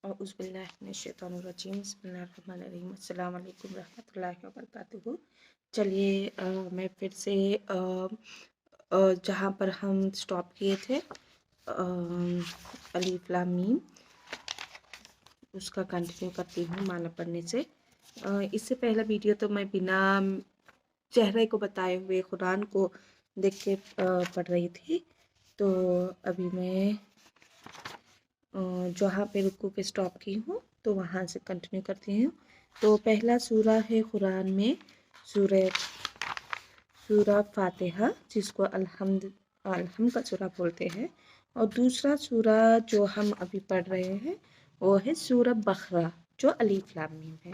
अऊज़ु बिल्लाहि मिनश्शैतानिर्रजीम बिस्मिल्लाहिर्रहमानिर्रहीम अस्सलाम वालेकुम रहमतुल्लाहि व बरकातुहू। चलिए मैं फिर से जहाँ पर हम स्टॉप किए थे अलिफ लाम मीम उसका कंटिन्यू करती हूँ माना पढ़ने से। इससे पहला वीडियो तो मैं बिना चेहरे को बताए हुए कुरान को देख के पढ़ रही थी। तो अभी मैं जहाँ पे रुकू पे स्टॉप की हूँ तो वहाँ से कंटिन्यू करती हूँ। तो पहला सूरा है कुरान में सूरा फातिहा, जिसको अलहम का सूरा बोलते हैं। और दूसरा सूरा जो हम अभी पढ़ रहे हैं वो है सूरा बकरा, जो अलीफ लाम मीम है।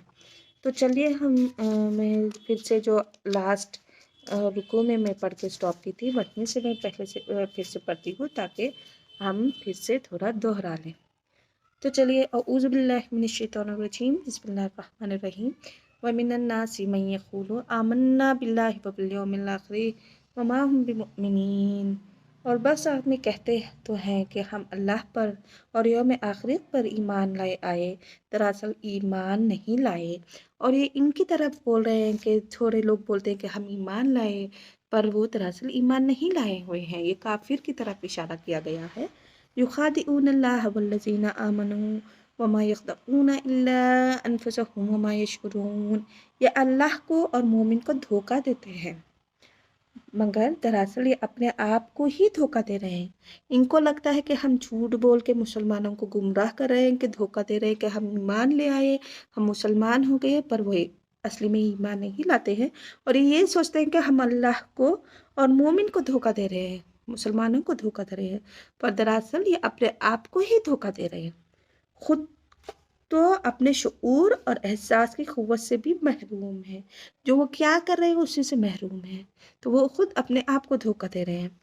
तो चलिए मैं फिर से जो लास्ट रुकू में मैं पढ़ के स्टॉप की थी वहीं से मैं पहले से फिर से पढ़ती हूँ ताकि हम फिर से थोड़ा दोहरा लें। तो चलिए अऊज़ु बिल्लाहि मिनश्शैतानिर्रजीम बिस्मिल्लाहिर्रहमानिर्रहीम व मिनन नासि मन यक़ूलु आमन्ना बिल्लाहि व बिल यौमिल आखिर व मा हुम बिमुमिनीन। और बस आदमी कहते तो हैं कि हम अल्लाह पर और यौम आखिरत पर ईमान लाए आए, दरअसल ईमान नहीं लाए। और ये इनकी तरफ बोल रहे हैं कि थोड़े लोग बोलते हैं कि हम ईमान लाए पर वो दरअसल ईमान नहीं लाए हुए हैं। ये काफिर की तरफ इशारा किया गया है। युखादिऊनल्लाह वल्लज़ीना आमनू वमा यख़दऊना इल्ला अनफुसहुम वमा यशउरून। ये अल्लाह को और मोमिन को धोखा देते हैं, मगर दरअसल ये अपने आप को ही धोखा दे रहे हैं। इनको लगता है कि हम झूठ बोल के मुसलमानों को गुमराह कर रहे हैं, कि धोखा दे रहे हैं कि हम ईमान ले आए, हम मुसलमान हो गए, पर वो असली में ईमान नहीं लाते हैं। और ये सोचते हैं कि हम अल्लाह को और मोमिन को धोखा दे रहे हैं, मुसलमानों को धोखा दे रहे हैं, पर दरअसल ये अपने आप को ही धोखा दे रहे हैं। खुद तो अपने शऊर और एहसास की क़ुव्वत से भी महरूम है। जो वो क्या कर रहे हैं उसी से महरूम है, तो वो खुद अपने आप को धोखा दे रहे हैं।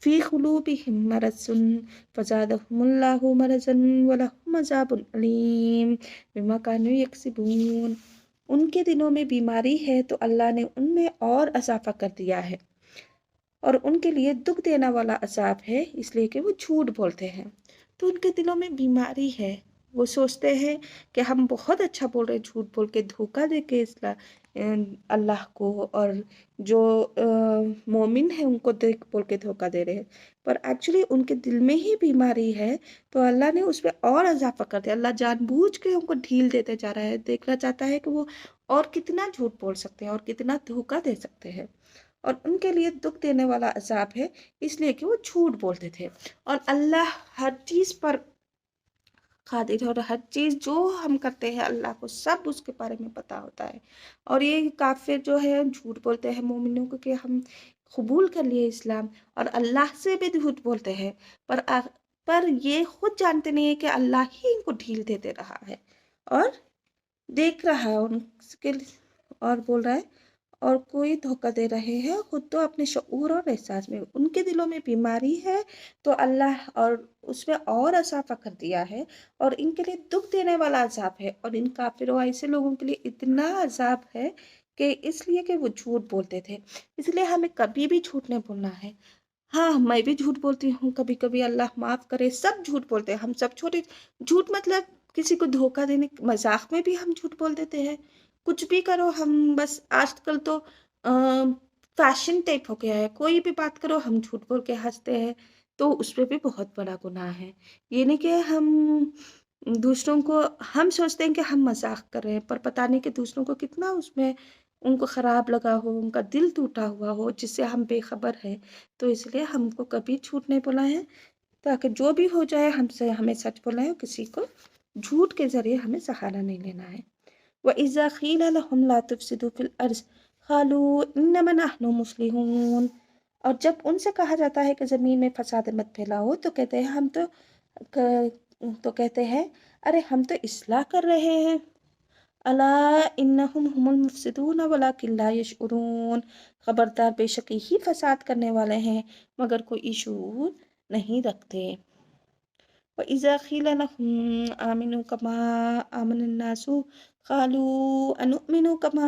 फ़ी क़ुलूबिहिम मरज़ुन फ़ज़ादहुमुल्लाहु मरज़न व लहुम अज़ाबुन अलीम बिमा कानू यक्सिबून। उनके दिलों में बीमारी है तो अल्लाह ने उनमें और इज़ाफ़ा कर दिया है, और उनके लिए दुख देने वाला अज़ाब है, इसलिए कि वो झूठ बोलते हैं। तो उनके दिलों में बीमारी है, वो सोचते हैं कि हम बहुत अच्छा बोल रहे हैं, झूठ बोल के धोखा दे के अल्लाह को और जो मोमिन है उनको देख बोल के धोखा दे रहे हैं, पर एक्चुअली उनके दिल में ही बीमारी है। तो अल्लाह ने उस पर और इजाफा कर दिया। अल्लाह जानबूझ के उनको ढील देते जा रहा है, देखना चाहता है कि वो और कितना झूठ बोल सकते हैं और कितना धोखा दे सकते हैं। और उनके लिए दुख देने वाला अजाब है, इसलिए कि वो झूठ बोलते थे। और अल्लाह हर चीज़ पर कादिर है, और हर चीज़ जो हम करते हैं अल्लाह को सब उसके बारे में पता होता है। और ये काफिर जो है झूठ बोलते हैं मोमिनों को कि हम कबूल कर लिए इस्लाम, और अल्लाह से भी झूठ बोलते हैं, पर ये खुद जानते नहीं है कि अल्लाह ही इनको ढील देते रहा है और देख रहा है उनके, और बोल रहा है और कोई धोखा दे रहे हैं खुद तो अपने शऊर और एहसास में। उनके दिलों में बीमारी है तो अल्लाह और उसमें और इजाफा कर दिया है, और इनके लिए दुख देने वाला अजाब है। और इन काफिरों ऐसे लोगों के लिए इतना अजाब है कि इसलिए कि वो झूठ बोलते थे। इसलिए हमें कभी भी झूठ नहीं बोलना है। हाँ, मैं भी झूठ बोलती हूँ कभी कभी, अल्लाह माफ़ करे। सब झूठ बोलते हैं, हम सब छोटे झूठ मतलब किसी को धोखा देने मजाक में भी हम झूठ बोल देते हैं। कुछ भी करो हम, बस आजकल तो फैशन टाइप हो गया है, कोई भी बात करो हम झूठ बोल के हंसते हैं, तो उस पर भी बहुत बड़ा गुनाह है। ये नहीं कि हम दूसरों को, हम सोचते हैं कि हम मजाक कर रहे हैं, पर पता नहीं कि दूसरों को कितना उसमें उनको ख़राब लगा हो, उनका दिल टूटा हुआ हो, जिससे हम बेखबर हैं। तो इसलिए हमको कभी झूठ नहीं बोला है, ताकि जो भी हो जाए हमसे हमें सच बोलना है, किसी को झूठ के ज़रिए हमें सहारा नहीं लेना है। व इज़ा क़ील लहुम ला तुफ़सिदू फ़िल अर्ज़ क़ालू इन्नमा नहनु मुस्लिहून। और जब उनसे कहा जाता है कि ज़मीन में फसाद मत फैलाओ, तो कहते हैं अरे हम तो इस्लाह कर रहे हैं। अला इन्नहुम हुमुल मुफ़सिदून वलाकिन ला यशउरून। खबरदार, बेशक ही फसाद करने वाले हैं मगर कोई शऊर नहीं रखते। व इज़ा क़ील लहुम आमिनू कमा आमनन नासु क़ालू अनुमिनु कमा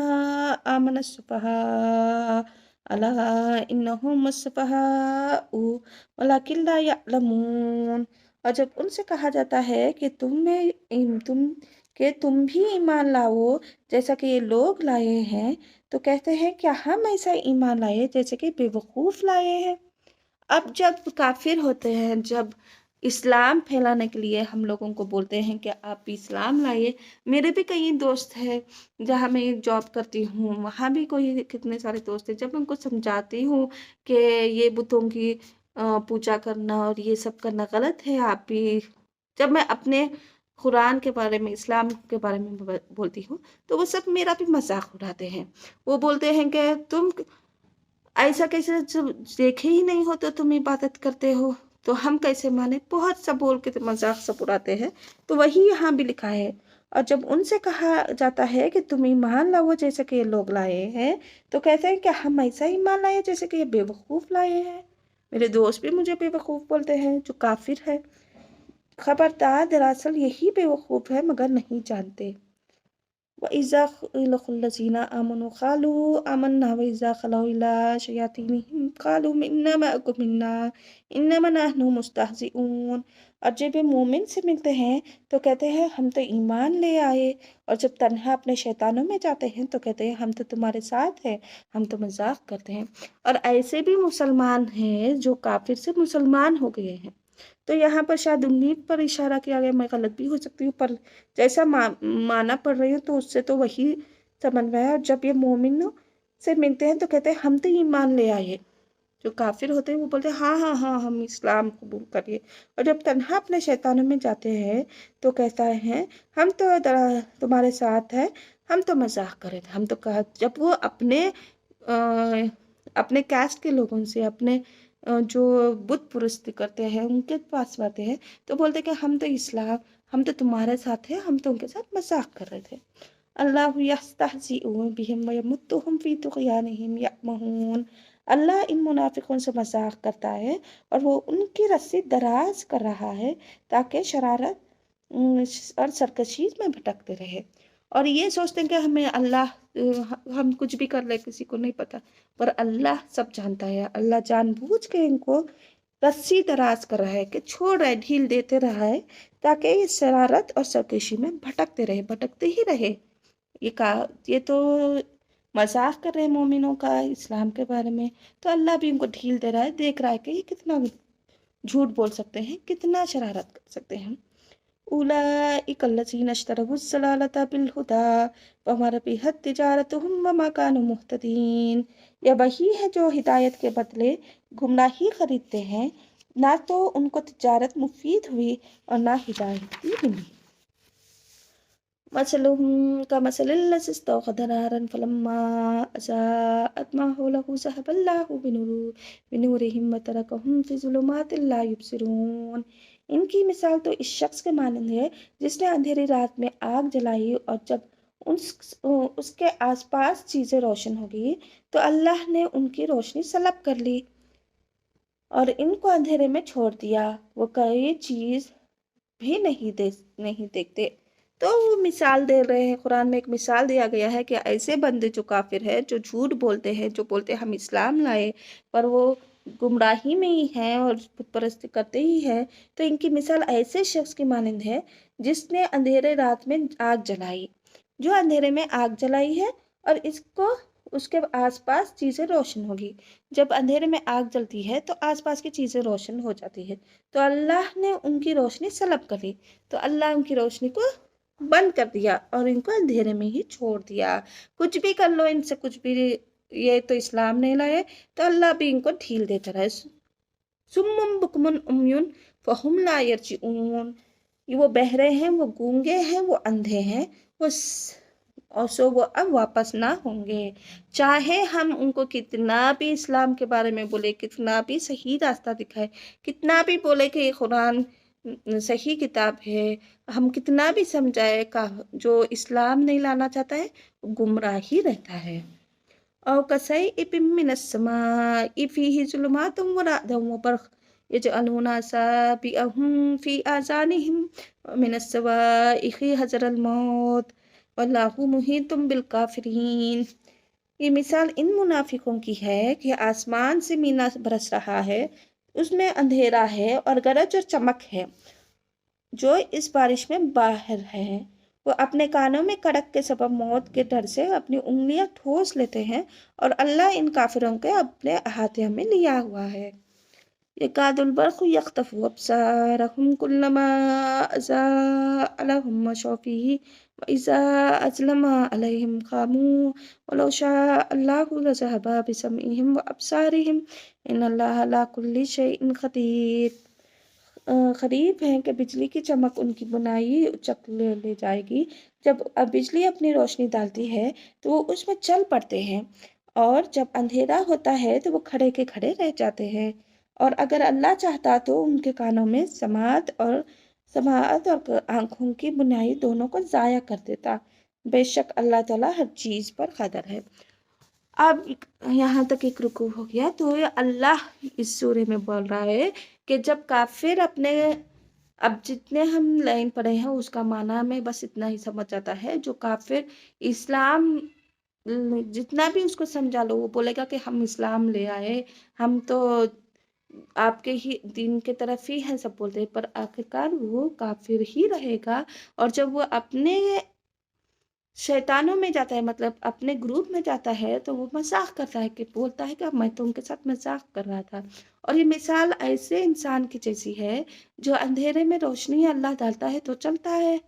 आमनस सुफ़हा अला इन्नहुम मुस्सफ़हाउ वलाकिन ला यअलमून। اور جب ان سے کہا جاتا ہے کہ تم بھی ایمان لاؤ جیسا کہ یہ لوگ لائے ہیں، تو کہتے ہیں کیا ہم ایسا ایمان لائے جیسے کہ بے وقوف لائے ہیں۔ اب جب کافر ہوتے ہیں، جب اسلام پھیلانے کے لیے ہم لوگوں کو بولتے ہیں کہ آپ بھی اسلام لائیے، میرے بھی کئی دوست ہیں جہاں میں جاب کرتی ہوں، وہاں بھی کتنے سارے دوست ہیں، جب ان کو سمجھاتی ہوں کہ یہ بتوں کی پوجا کرنا اور یہ سب کرنا غلط ہے، آپ بھی، جب میں اپنے قرآن کے بارے میں، اسلام کے بارے میں بولتی ہوں، تو وہ سب میرا بھی مذاق اڑاتے ہیں۔ وہ بولتے ہیں کہ تم ایسا کیسے، دیکھے ہی نہیں ہو تو تم عبادت کرتے ہو، تو ہم کیسے مانے، بہت سب بول کے مذاق سب اڑاتے ہیں۔ تو وہی یہاں بھی لکھا ہے، اور جب ان سے کہا جاتا ہے کہ تم ایمان لاؤ جیسے کہ یہ لوگ لائے ہیں، تو کہتے ہیں کہ ہم ایسا ایمان لائے جیسے کہ یہ بے وقوف لائے ہیں۔ میرے دوست بھی مجھے بے وقوف بولتے ہیں جو کافر ہے۔ خبردار، دراصل یہی بے وقوف ہے مگر نہیں جانتے۔ وَإِذَا لَقُوا الَّذِينَ آمَنُوا قَالُوا آمَنَّا وَإِذَا خَلَوْا إِلَىٰ شَيَاطِينِهِمْ قَالُوا إِنَّا مَعَكُمْ إِنَّمَا نَحْنُ مُسْتَهْزِئُونَ۔ اور جب یہ مومن سے ملتے ہیں تو کہتے ہیں ہم تو ایمان لے آئے، اور جب تنہا اپنے شیطانوں میں جاتے ہیں تو کہتے ہیں ہم تو تمہارے ساتھ ہیں، ہم تو مذاق کرتے ہیں۔ اور ایسے بھی مسلمان ہیں جو کافر سے مسلمان ہو گئے ہیں۔ تو یہاں پر شاید امید پر اشارہ کیا گیا، میں غلط بھی ہو سکتی ہوں، پر جیسا معنی پڑھ رہی ہوں تو اس سے تو وہی سمجھ میں ہے۔ اور جب یہ مومنوں سے ملتے ہیں تو کہتے ہیں ہم تو ایمان لے آئے، جو کافر ہوتے ہیں وہ بولتے ہیں ہاں ہاں ہاں ہم اسلام قبول کریے۔ اور جب تنہا اپنے شیطانوں میں جاتے ہیں تو کہتا ہے ہم تو تمہارے ساتھ ہیں، ہم تو مذاق کر رہے تھے، ہم تو کہا، جب وہ اپنے کاسٹ کے لوگوں سے، اپنے جو بت پرستی کرتے ہیں ان کے پاس آتے ہیں تو بولتے کہ ہم تو اسلام، ہم تو تمہارے ساتھ ہیں، ہم تو ان کے ساتھ مذاق کر رہے تھے۔ اللہ یستہزئ بہم ویمدھم فی طغیانہم یعمہون۔ اللہ ان منافقوں سے مذاق کرتا ہے اور وہ ان کی رسی دراز کر رہا ہے تاکہ شرارت اور سرکشی میں بھٹکتے رہے، اور یہ سوچتے ہیں کہ ہم کچھ بھی کر لیں، کسی کو نہیں پتا، پر اللہ سب جانتا ہے۔ اللہ جان بوجھ کے ان کو رسی دراز کر رہا ہے کہ چھوڑ رہا ہے، ڈھیل دیتے رہا ہے تاکہ یہ شرارت اور سرکشی میں بھٹکتے ہی رہے۔ یہ تو مذاق کر رہے ہیں مومنوں کا اسلام کے بارے میں، تو اللہ بھی ان کو ڈھیل دے رہا ہے، دیکھ رہا ہے کہ یہ کتنا جھوٹ بول سکتے ہیں، کتنا شرارت کر سکتے ہیں۔ اولئک الذین اشتروا الضلالۃ بالہدی فما ربحت تجارتہم وما کانوا مہتدین۔ یہ وہی ہے جو ہدایت کے بدلے گمراہی خریدتے ہیں، نہ تو ان کو تجارت مفید ہوئی اور نہ ہدایت بھی ملی۔ مثلهم كمثل الذي استوقد نارا فلما أضاءت ما حوله ذهب الله بنورهم وتركهم في ظلمات لا يبصرون۔ ان کی مثال تو اس شخص کے مانند ہے جس نے اندھیری رات میں آگ جلائی، اور جب اس کے آس پاس چیزیں روشن ہو گئی تو اللہ نے ان کی روشنی سلب کر لی اور ان کو اندھیرے میں چھوڑ دیا، وہ کوئی چیز بھی نہیں دیکھتے۔ تو وہ مثال دے رہے ہیں، قرآن میں ایک مثال دیا گیا ہے کہ ایسے بندے جو کافر ہیں، جو جھوٹ بولتے ہیں، جو بولتے ہیں ہم اسلام لائے پر وہ گمراہی میں ہی ہیں اور بت پرستی کرتے ہی ہیں، تو ان کی مثال ایسے شخص کی مانند ہے جس نے اندھیرے رات میں آگ جلائی، جو اندھیرے میں آگ جلائی ہے اور اس کے آس پاس چیزیں روشن ہوگی۔ جب اندھیرے میں آگ جلتی ہے تو آس پاس کی چیزیں روشن ہو جاتی ہے، تو اللہ نے ان کی روشنی سلب کر لی، تو اللہ ان کی روشنی کو بند کر دیا اور ان کو اندھیرے میں ہی چھوڑ دیا۔ کچھ بھی کر لو ان سے، کچھ بھی، یہ تو اسلام نہیں لائے، تو اللہ بھی ان کو ڈھیل دیتا رہے۔ صم بکم عمی فہم لا یرجعون۔ وہ بہرے ہیں، وہ گونگے ہیں، وہ اندھے ہیں، وہ اب واپس نہ ہوں گے۔ چاہے ہم ان کو کتنا بھی اسلام کے بارے میں بولے، کتنا بھی صحیح راستہ دکھائے، کتنا بھی بولے کہ یہ قرآن صحیح کتاب ہے، ہم کتنا بھی سمجھائے، جو اسلام نہیں لانا چاہتا ہے وہ گمراہ ہی رہتا ہے۔ او کصیب من السماء فیہ ظلمات ورعد وبرق یجعلون اصابعهم فی آذانہم من الصواعق حذر الموت واللہ محیط بالکافرین۔ یہ مثال ان منافقوں کی ہے کہ آسمان سے مینا برس رہا ہے، اس میں اندھیرا ہے اور گرج اور چمک ہے، जो इस बारिश में बाहर हैं, वो अपने कानों में कड़क के सबब मौत के डर से अपनी उंगलियां ठोस लेते हैं, और अल्लाह इन काफिरों के अपने अहाते में लिया हुआ है। यकादुल बर्क़ु यख्तफ़ु अब्सारहुम कुल्लमा अज़ाअ लहुम मशौ फ़ीहि व इज़ा अज़लम अलैहिम क़ामू वलौ शाअ अल्लाहु लज़हबा बिसमइहिम व अब्सारिहिम इन्नल्लाहा अला कुल्लि शैइन क़दीर। करीब है कि बिजली की चमक उनकी बुनाई उचक ले जाएगी। जब बिजली अपनी रोशनी डालती है तो वो उसमें चल पड़ते हैं, और जब अंधेरा होता है तो वो खड़े के खड़े रह जाते हैं। और अगर अल्लाह चाहता तो उनके कानों में समाअत और आंखों की बुनाई दोनों को ज़ाया कर देता। बेशक अल्लाह ताला हर चीज़ पर क़ादिर है। अब यहाँ तक एक रुकू हो गया। तो ये अल्लाह इस सूरे में बोल रहा है कि जब काफिर अपने, अब जितने हम लाइन पढ़े हैं उसका माना में बस इतना ही समझ आता है। जो काफिर इस्लाम जितना भी उसको समझा लो, वो बोलेगा कि हम इस्लाम ले आए, हम तो आपके ही दीन के तरफ ही है, सब बोलते हैं, पर आखिरकार वो काफिर ही रहेगा। और जब वो अपने शैतानों में जाता है, मतलब अपने ग्रुप में जाता है, तो वो मजाक करता है कि बोलता है कि मैं तो उनके साथ मजाक कर रहा था। और ये मिसाल ऐसे इंसान की जैसी है जो अंधेरे में रोशनी अल्लाह डालता है तो चलता है,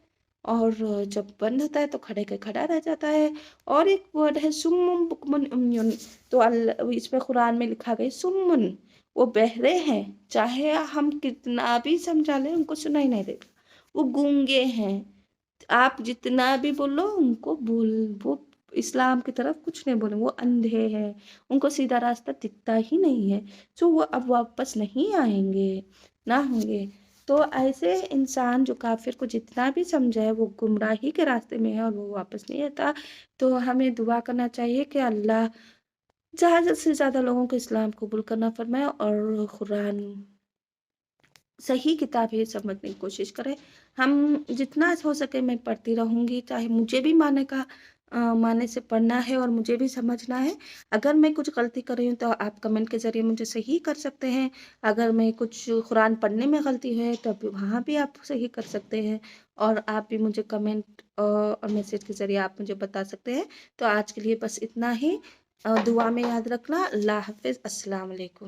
और जब बंद होता है तो खड़े के खड़ा रह जाता है। और एक वर्ड है सुम्मुन बुकमुन उम्युन, तो इसमें कुरान में लिखा गया सुम्मुन, वो बहरे हैं, चाहे हम कितना भी समझा लें उनको सुनाई नहीं देगा। वो गूंगे हैं, आप जितना भी बोलो उनको वो इस्लाम की तरफ कुछ नहीं बोले, वो अंधे हैं, उनको सीधा रास्ता दिखता ही नहीं है। तो वो अब वापस नहीं आएंगे, ना होंगे। तो ऐसे इंसान जो काफिर को जितना भी समझाए वो गुमराही के रास्ते में है और वो वापस नहीं आता। तो हमें दुआ करना चाहिए कि अल्लाह ज़्यादा से ज़्यादा लोगों को इस्लाम कबूल करना फरमाए, और कुरान सही किताब है समझने की कोशिश करें। हम जितना हो सके मैं पढ़ती रहूँगी, चाहे मुझे भी माने से पढ़ना है और मुझे भी समझना है। अगर मैं कुछ गलती कर रही हूँ तो आप कमेंट के ज़रिए मुझे सही कर सकते हैं। अगर मैं कुछ कुरान पढ़ने में गलती है तो वहाँ भी आप सही कर सकते हैं, और आप भी मुझे कमेंट और मैसेज के ज़रिए आप मुझे बता सकते हैं। तो आज के लिए बस इतना ही। दुआ में याद रखना। अल्लाह हाफ़िज़। अस्सलाम वालेकुम।